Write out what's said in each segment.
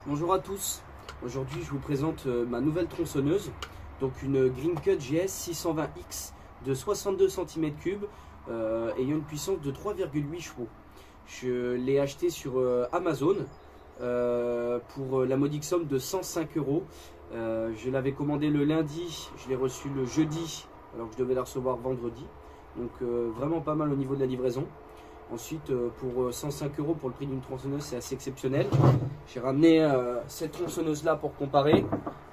Bonjour à tous, aujourd'hui je vous présente ma nouvelle tronçonneuse, donc une Greencut GS 620X de 62 cm3 ayant une puissance de 3,8 chevaux. Je l'ai acheté sur Amazon pour la modique somme de 105 €. Je l'avais commandé le lundi, je l'ai reçu le jeudi alors que je devais la recevoir vendredi, donc vraiment pas mal au niveau de la livraison. Ensuite, pour 105 € pour le prix d'une tronçonneuse, c'est assez exceptionnel. J'ai ramené cette tronçonneuse-là pour comparer,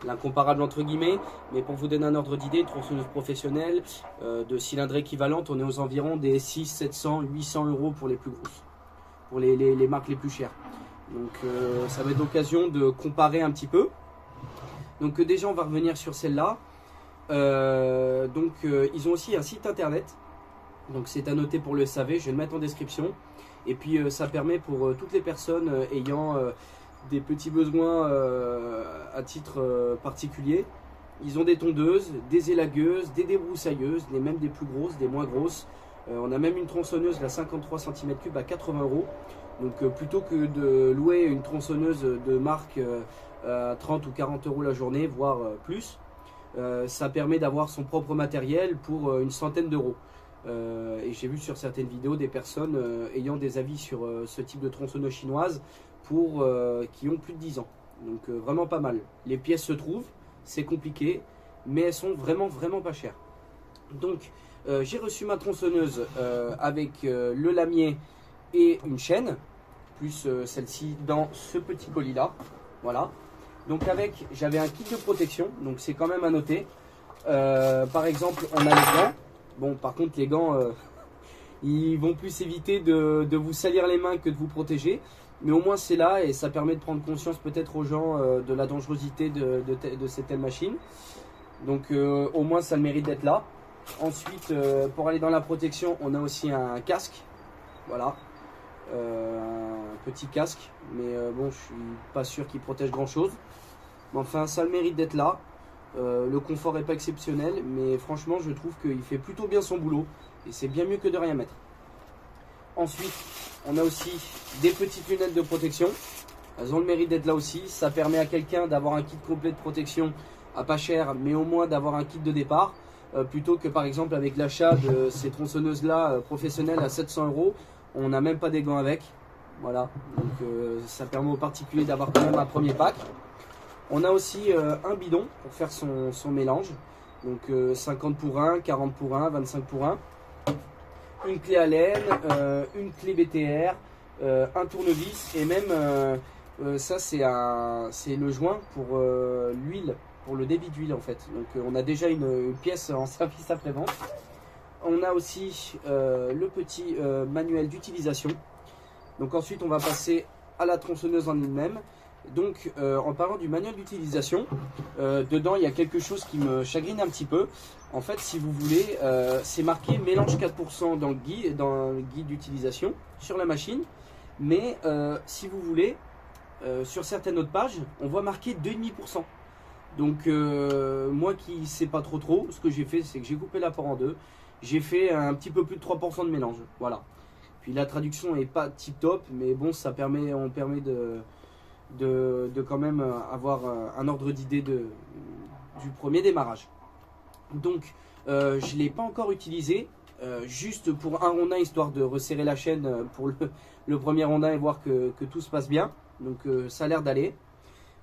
l'incomparable entre guillemets, mais pour vous donner un ordre d'idée, une tronçonneuse professionnelle de cylindrée équivalente, on est aux environs des 600, 700, 800 € pour les plus grosses, pour les marques les plus chères. Donc ça va être l'occasion de comparer un petit peu. Donc déjà, on va revenir sur celle-là. Ils ont aussi un site internet. Donc c'est à noter pour le SAV, je vais le mettre en description. Et puis ça permet pour toutes les personnes ayant des petits besoins à titre particulier. Ils ont des tondeuses, des élagueuses, des débroussailleuses, même des plus grosses, des moins grosses. On a même une tronçonneuse, la 53 cm3 à 80 €. Donc plutôt que de louer une tronçonneuse de marque à 30 ou 40 € la journée, voire plus, ça permet d'avoir son propre matériel pour une centaine d'euros. Et j'ai vu sur certaines vidéos des personnes ayant des avis sur ce type de tronçonneuse chinoise qui ont plus de 10 ans. Donc vraiment pas mal. Les pièces se trouvent, c'est compliqué, mais elles sont vraiment pas chères. Donc j'ai reçu ma tronçonneuse avec le lamier et une chaîne, plus celle-ci dans ce petit colis là. Voilà. Donc j'avais un kit de protection, donc c'est quand même à noter. Par exemple, on a les gants. Bon, par contre, les gants, ils vont plus éviter de vous salir les mains que de vous protéger. Mais au moins, c'est là et ça permet de prendre conscience peut-être aux gens de la dangerosité de cette telle machine. Donc, au moins, ça le mérite d'être là. Ensuite, pour aller dans la protection, on a aussi un casque. Voilà. Un petit casque. Mais bon, je suis pas sûr qu'il protège grand-chose. Mais enfin, ça le mérite d'être là. Le confort n'est pas exceptionnel, mais franchement je trouve qu'il fait plutôt bien son boulot et c'est bien mieux que de rien mettre. Ensuite, on a aussi des petites lunettes de protection. Elles ont le mérite d'être là aussi. Ça permet à quelqu'un d'avoir un kit complet de protection à pas cher, mais au moins d'avoir un kit de départ, plutôt que par exemple avec l'achat de ces tronçonneuses là professionnelles à 700 €, on n'a même pas des gants avec. Voilà, donc ça permet aux particuliers d'avoir quand même un premier pack. On a aussi un bidon pour faire son mélange, donc 50 pour 1, 40 pour 1, 25 pour 1. Une clé Allen, une clé BTR, un tournevis et même ça c'est le joint pour l'huile, pour le débit d'huile en fait. Donc on a déjà une pièce en service après-vente. On a aussi le petit manuel d'utilisation. Donc ensuite on va passer à la tronçonneuse en elle-même. Donc en parlant du manuel d'utilisation, dedans il y a quelque chose qui me chagrine un petit peu. En fait, si vous voulez, c'est marqué mélange 4% dans le guide d'utilisation sur la machine. Mais si vous voulez, sur certaines autres pages, on voit marqué 2,5%. Donc moi qui ne sais pas trop, ce que j'ai fait, c'est que j'ai coupé l'apport en deux. J'ai fait un petit peu plus de 3% de mélange. Voilà. Puis la traduction n'est pas tip top, mais bon, on permet de quand même avoir un ordre d'idée du premier démarrage. Donc je ne l'ai pas encore utilisé, juste pour un rondin, histoire de resserrer la chaîne pour le premier rondin et voir que tout se passe bien. Donc ça a l'air d'aller.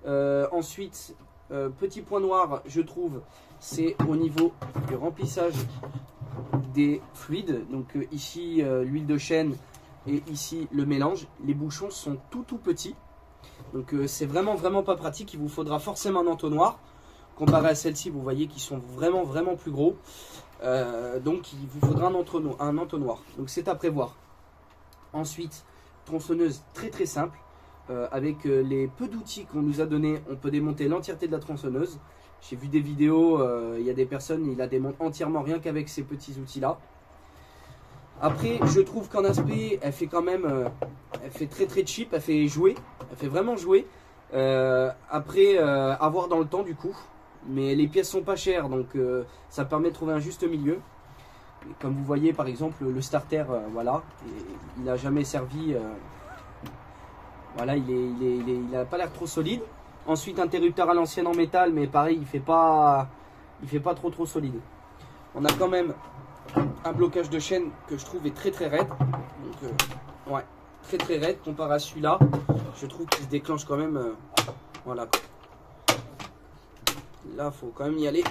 Ensuite, petit point noir, je trouve, c'est au niveau du remplissage des fluides. Donc ici l'huile de chêne et ici le mélange. Les bouchons sont tout petits. Donc c'est vraiment pas pratique. Il vous faudra forcément un entonnoir. Comparé à celle-ci, vous voyez qu'ils sont vraiment plus gros. Donc il vous faudra un entonnoir. Donc c'est à prévoir. Ensuite, tronçonneuse très simple. Avec les peu d'outils qu'on nous a donnés, on peut démonter l'entièreté de la tronçonneuse. J'ai vu des vidéos, il y a des personnes, ils la démontent entièrement rien qu'avec ces petits outils-là. Après, je trouve qu'en aspect, elle fait quand même, elle fait très cheap, elle fait jouer, elle fait vraiment jouer. Après, à voir dans le temps du coup, mais les pièces sont pas chères, donc ça permet de trouver un juste milieu. Et comme vous voyez, par exemple, le starter, voilà, il n'a jamais servi Voilà, il a pas l'air trop solide. Ensuite, interrupteur à l'ancienne en métal, mais pareil, il fait pas trop solide. On a quand même un blocage de chaîne que je trouve est très raide. Donc, ouais, très raide comparé à celui-là. Je trouve qu'il se déclenche quand même. Voilà. Là, faut quand même y aller.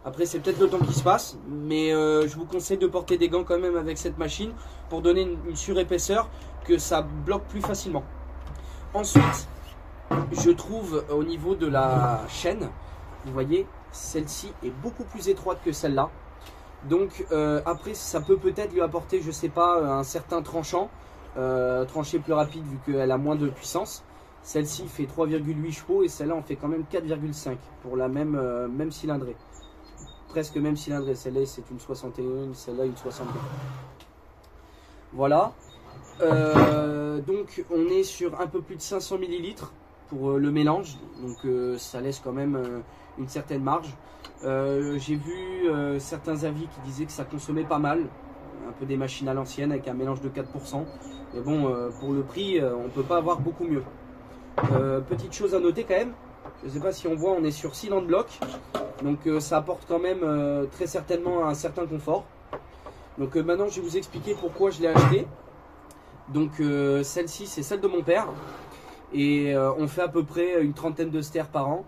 Après, c'est peut-être le temps qui se passe, mais je vous conseille de porter des gants quand même avec cette machine pour donner une surépaisseur que ça bloque plus facilement. Ensuite, je trouve au niveau de la chaîne, vous voyez, celle-ci est beaucoup plus étroite que celle-là. Donc après, ça peut peut-être lui apporter, je sais pas, un certain tranchant, tranché plus rapide vu qu'elle a moins de puissance. Celle-ci fait 3,8 chevaux et celle-là en fait quand même 4,5 pour la même cylindrée. Presque même cylindrée, celle-là c'est une 61, celle-là une 62. Voilà. Donc on est sur un peu plus de 500 ml pour le mélange, donc ça laisse quand même une certaine marge. J'ai vu certains avis qui disaient que ça consommait pas mal, un peu des machines à l'ancienne avec un mélange de 4%. Mais bon, pour le prix, on peut pas avoir beaucoup mieux. Petite chose à noter quand même, je ne sais pas si on voit, on est sur cylindre bloc, donc ça apporte quand même très certainement un certain confort. Donc maintenant je vais vous expliquer pourquoi je l'ai acheté. Donc celle-ci c'est celle de mon père et on fait à peu près une trentaine de stères par an.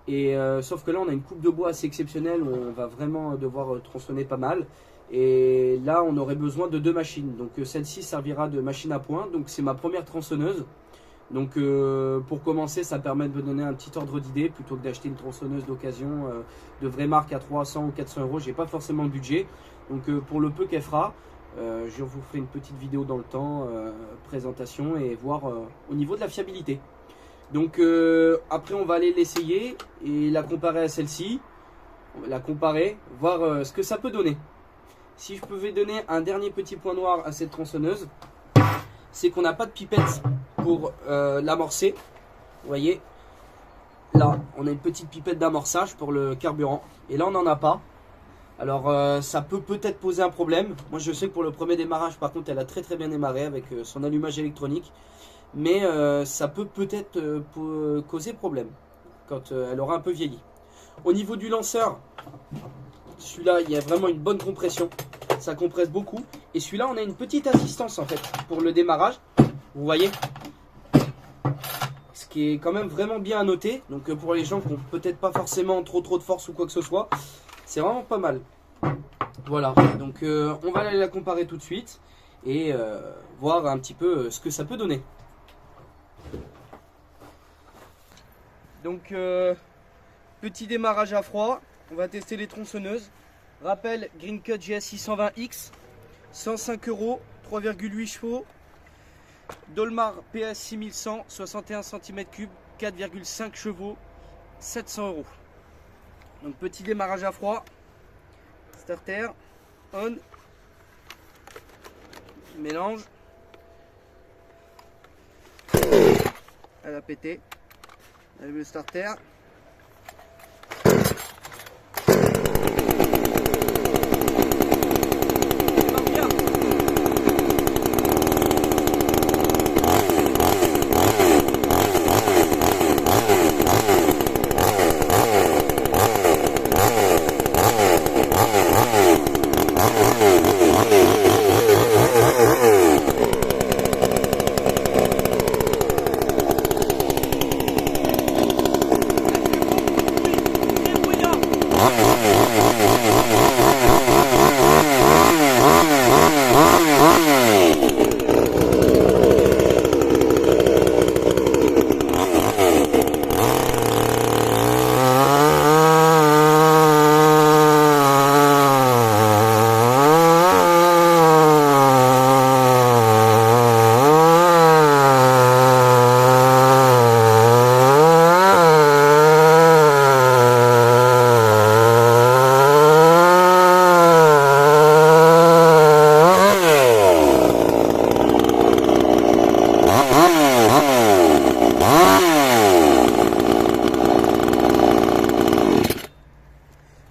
Et sauf que là on a une coupe de bois assez exceptionnelle où on va vraiment devoir tronçonner pas mal. Et là on aurait besoin de deux machines. Donc celle-ci servira de machine à point. Donc c'est ma première tronçonneuse. Donc pour commencer ça permet de me donner un petit ordre d'idée plutôt que d'acheter une tronçonneuse d'occasion de vraie marque à 300 ou 400 euros. J'ai pas forcément le budget. Donc pour le peu qu'elle fera, je vous ferai une petite vidéo dans le temps, présentation et voir au niveau de la fiabilité. Donc après on va aller l'essayer et la comparer à celle-ci. On va la comparer, voir ce que ça peut donner. Si je pouvais donner un dernier petit point noir à cette tronçonneuse, c'est qu'on n'a pas de pipette pour l'amorcer. Vous voyez, là on a une petite pipette d'amorçage pour le carburant et là on n'en a pas. Alors ça peut peut-être poser un problème. Moi je sais que pour le premier démarrage par contre elle a très bien démarré avec son allumage électronique. Mais ça peut peut-être causer problème quand elle aura un peu vieilli. Au niveau du lanceur, celui-là il y a vraiment une bonne compression. Ça compresse beaucoup. Et celui-là on a une petite assistance en fait pour le démarrage. Vous voyez, ce qui est quand même vraiment bien à noter. Donc pour les gens qui n'ont peut-être pas forcément trop de force ou quoi que ce soit, c'est vraiment pas mal. Voilà, donc on va aller la comparer tout de suite et voir un petit peu ce que ça peut donner. Donc petit démarrage à froid, on va tester les tronçonneuses. Rappel, Green Cut GS620X, 105 €, 3,8 chevaux. Dolmar PS 6100, 61 cm3, 4,5 chevaux, 700 €. Donc petit démarrage à froid, starter, on, mélange, elle a pété, allume le starter.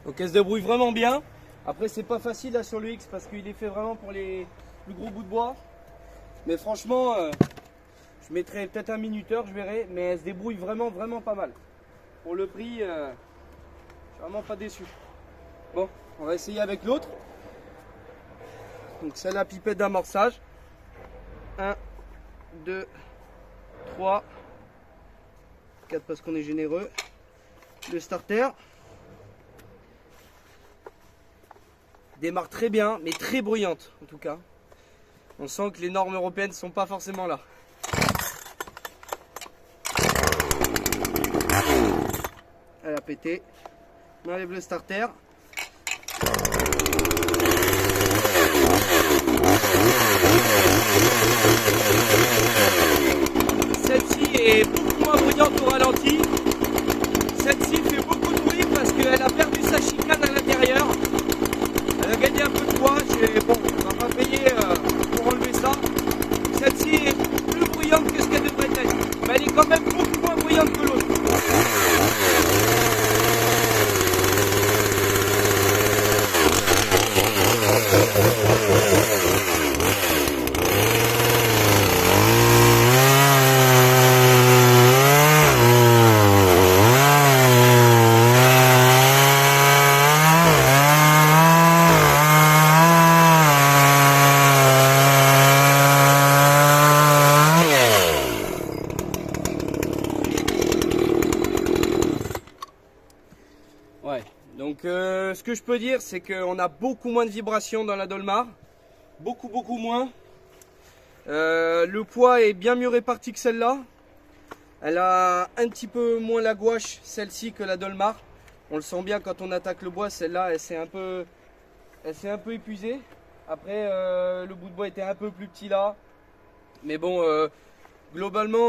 Donc elle se débrouille vraiment bien. Après c'est pas facile là sur le X parce qu'il est fait vraiment pour les plus gros bouts de bois. Mais franchement, Je mettrai peut-être un minuteur, je verrai, mais elle se débrouille vraiment pas mal. Pour le prix, je suis vraiment pas déçu. Bon, on va essayer avec l'autre. Donc c'est la pipette d'amorçage. 1, 2, 3, 4 parce qu'on est généreux. Le starter. Démarre très bien, mais très bruyante en tout cas. On sent que les normes européennes ne sont pas forcément là. Elle a pété. On enlève le starter. Celle-ci est beaucoup moins bruyante au ralenti. Celle-ci fait beaucoup de bruit parce qu'elle a perdu sa chicane à l'intérieur. Elle a gagné un peu de poids. Bon, on va pas payer pour enlever ça. Celle-ci est plus bruyante que ce qu'elle devrait être. Mais elle est quand même beaucoup moins bruyante que l'autre. Ouais, donc ce que je peux dire, c'est qu'on a beaucoup moins de vibrations dans la Dolmar. Beaucoup moins. Le poids est bien mieux réparti que celle-là. Elle a un petit peu moins la gouache, celle-ci, que la Dolmar. On le sent bien quand on attaque le bois. Celle-là, elle s'est un peu épuisée. Après, le bout de bois était un peu plus petit là. Mais bon, globalement,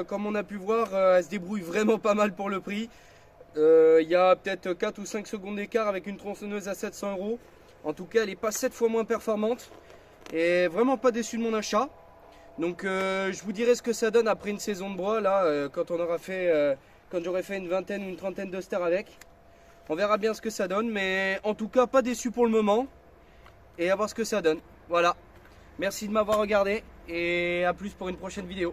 comme on a pu voir, elle se débrouille vraiment pas mal pour le prix. Il y a peut-être 4 ou 5 secondes d'écart avec une tronçonneuse à 700 €. En tout cas, elle n'est pas 7 fois moins performante. Et vraiment pas déçu de mon achat. Donc je vous dirai ce que ça donne après une saison de bois là, quand j'aurai fait une vingtaine ou une trentaine d'austères avec. On verra bien ce que ça donne, mais en tout cas pas déçu pour le moment. Et à voir ce que ça donne. Voilà. Merci de m'avoir regardé et à plus pour une prochaine vidéo.